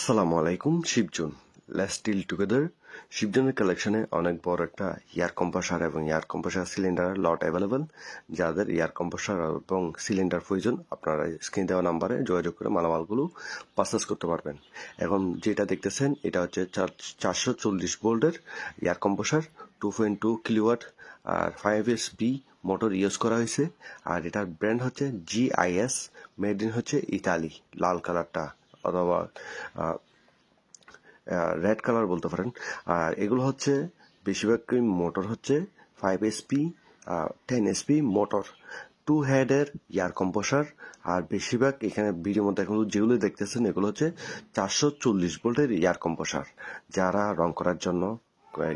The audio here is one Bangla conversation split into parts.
আসসালামু আলাইকুম। শিবজন, লেটস ডিল টুগেদার। শিবজনের কালেকশনে অনেক বড় একটা এয়ার কম্প্রেসার এবং এয়ার কম্প্রেসার সিলিন্ডার লট অ্যাভেলেবল। যাদের এয়ার কম্প্রেসার এবং সিলিন্ডার প্রয়োজন, আপনারা স্ক্রিন দেওয়া নাম্বারে যোগাযোগ করে মালামালগুলো পারচেস করতে পারবেন। এখন যেটা দেখতেছেন এটা হচ্ছে 440 ভোল্টের এয়ার কম্প্রেসার, 2.2 কিলোওয়াট আর 5 HP মোটর ইউজ করা হয়েছে। আর এটার ব্র্যান্ড হচ্ছে GIS, মেড ইন হচ্ছে ইতালি। লাল কালারটা অথবা রেড কালার বলতে পারেন। আর এগুলো হচ্ছে বেশিরভাগ মোটর হচ্ছে 5 HP 10 HP মোটর, 2 হেডের এয়ার কম্প্রেসার। আর বেশিরভাগ এখানে ভিডিওর মধ্যে এখন যেগুলো দেখতেছেন এগুলো হচ্ছে 440 ভোল্টের এয়ার কম্প্রেসার। যারা রং করার জন্য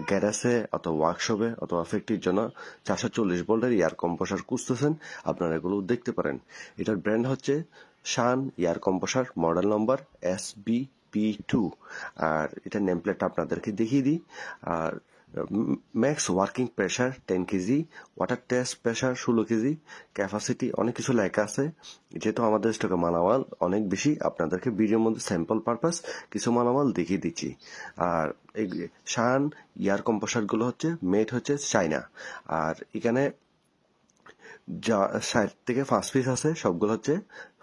গ্যারেজে অথবা ওয়ার্কশপে অথবা ফ্যাক্টরির জন্য 440 ভোল্টের এয়ার কম্প্রেসার খুঁজতেছেন, আপনারা এগুলো দেখতে পারেন। এটার ব্র্যান্ড হচ্ছে Shan air compressor, model number SBP2। আর এটা নেম প্লেটটা আপনাদেরকে দেখিয়ে দিই। আর max working pressure 10 kg, water test pressure 16 kg, capacity অনেক কিছু লেখা আছে। যেহেতু আমাদের স্টকে মালামাল অনেক বেশি, আপনাদেরকে ভিডিওর মধ্যে স্যাম্পল পারপাস কিছু মালামাল দেখিয়ে দিচ্ছি। আর এই শান এয়ার কম্প্রেসারগুলো হচ্ছে মেড হচ্ছে চায়না। আর এখানে যা 60 থেকে 5 পিস আছে, সবগুলো হচ্ছে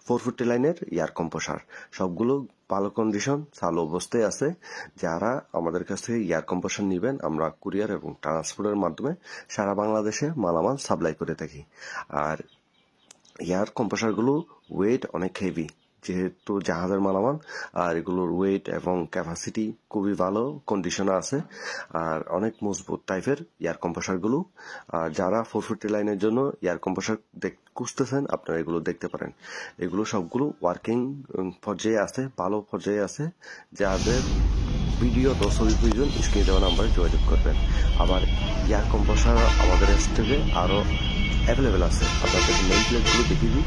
440 লাইনের এয়ার কম্প্রেসার। সবগুলো ভালো কন্ডিশন, চালু অবস্থায় আছে। যারা আমাদের কাছ থেকে এয়ার কম্প্রেসার নেবেন, আমরা কুরিয়ার এবং ট্রান্সপোর্টের মাধ্যমে সারা বাংলাদেশে মালামাল সাপ্লাই করে থাকি। আর এয়ার কম্প্রেসারগুলো ওয়েট অনেক হেভি, যেহেতু জাহাজের মালামাল। আর এগুলোর ওয়েট এবং ক্যাপাসিটি খুবই ভালো কন্ডিশনে আছে। আর অনেক মজবুত টাইপের এয়ার কম্প্রেসারগুলো। আর যারা 440 লাইনের জন্য এয়ার কম্প্রেসার খুঁজতেছেন, আপনারা এগুলো দেখতে পারেন। এগুলো সবগুলো ওয়ার্কিং পর্যায়ে আছে, ভালো পর্যায়ে আছে। যাদের ভিডিও তো ছবি প্রয়োজন, স্ক্রিনে দেওয়া নাম্বারে যোগাযোগ করবেন। আবার এয়ার কম্প্রেসার আমাদের স্টকে আরও অ্যাভেলেবেল আছে। আপনাদের নেম প্লেটগুলো দেখিয়ে দিই।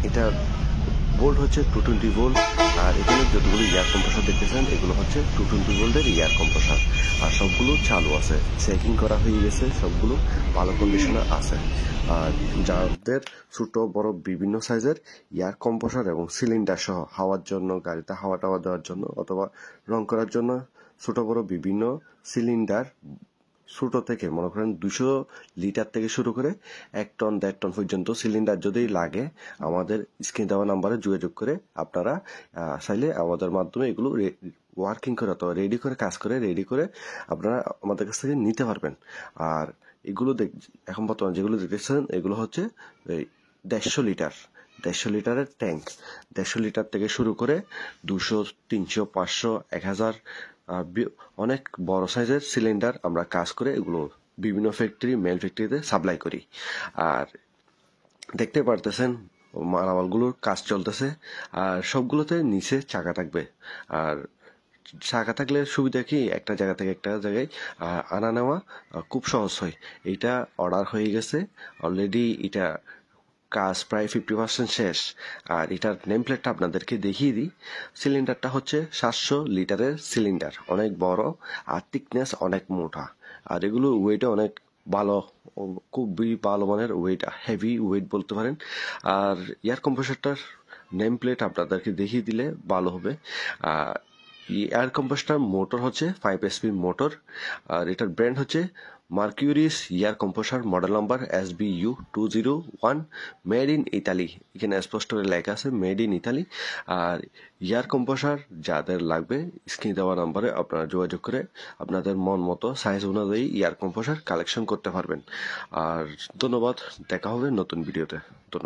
এটা ভোল্ট হচ্ছে 220 ভোল্ট। আর এখানে যতগুলো এয়ার কম্প্রেসার দেখতেছেন এগুলো হচ্ছে 220 ভোল্টের এয়ার কম্প্রেসার। আর সবগুলো চালু আছে, চেকিং করা হয়ে গেছে, সবগুলো ভালো কন্ডিশনে আছে। আর যাদের ছোট বড় বিভিন্ন সাইজের এয়ার কম্প্রেসার এবং সিলিন্ডার সহ হাওয়ার জন্য, গাড়িতে হাওয়া টাওয়া দেওয়ার জন্য অথবা রং করার জন্য ছোট বড় বিভিন্ন সিলিন্ডার, ছোট থেকে মনে করেন 200 লিটার থেকে শুরু করে 1 টন 1.5 টন পর্যন্ত সিলিন্ডার যদি লাগে, আমাদের স্ক্রিন দেওয়া নাম্বারে যোগাযোগ করে আপনারা চাইলে আমাদের মাধ্যমে এগুলো ওয়ার্কিং করে অথবা রেডি করে কাজ করে রেডি করে আপনারা আমাদের কাছ থেকে নিতে পারবেন। আর এগুলো এখন বর্তমানে যেগুলো দেখতেছেন এগুলো হচ্ছে 150 লিটার, 150 লিটারের ট্যাঙ্ক। 150 লিটার থেকে শুরু করে 200, 300, 500, 1000 অনেক বড় সাইজের সিলিন্ডার আমরা কাজ করে এগুলো বিভিন্ন ফ্যাক্টরি, মেল ফ্যাক্টরিতে সাপ্লাই করি। আর দেখতে পারতেছেন মালামালগুলোর কাজ চলতেছে। আর সবগুলোতে নিচে চাকা থাকবে। আর চাকা থাকলে সুবিধা কি, একটা জায়গা থেকে একটা জায়গায় আনা নেওয়া খুব সহজ হয়। এইটা অর্ডার হয়ে গেছে অলরেডি, এটা কাজ প্রায় 50% শেষ। আর এটার নেম প্লেটটা আপনাদেরকে দেখিয়ে দিই। সিলিন্ডারটা হচ্ছে 700 লিটারের সিলিন্ডার, অনেক বড় আর থিকনেস অনেক মোটা। আর এগুলো ওয়েটও অনেক ভালো, খুবই ভালো মানের ওয়েট, হেভি ওয়েট বলতে পারেন। আর এয়ার কম্প্রেসারটার নেম প্লেট আপনাদেরকে দেখিয়ে দিলে ভালো হবে। এয়ার কম্প্রেসার মোটর হচ্ছে 5 HP মোটর। আর এটার ব্র্যান্ড হচ্ছে মার্কিউরিস air compressor, model number SBU201, made in Italy. এখানে স্পষ্ট করে লেখা আছে মেড ইন ইতালি। আর এয়ার কম্প্রেসার যাদের লাগবে, স্ক্রিনে দেওয়া নাম্বারে আপনারা যোগাযোগ করে আপনাদের মন মতো সাইজ অনুযায়ী এয়ার কম্প্রেসার কালেকশন করতে পারবেন। আর ধন্যবাদ, দেখা হবে নতুন ভিডিওতে। ধন্যবাদ।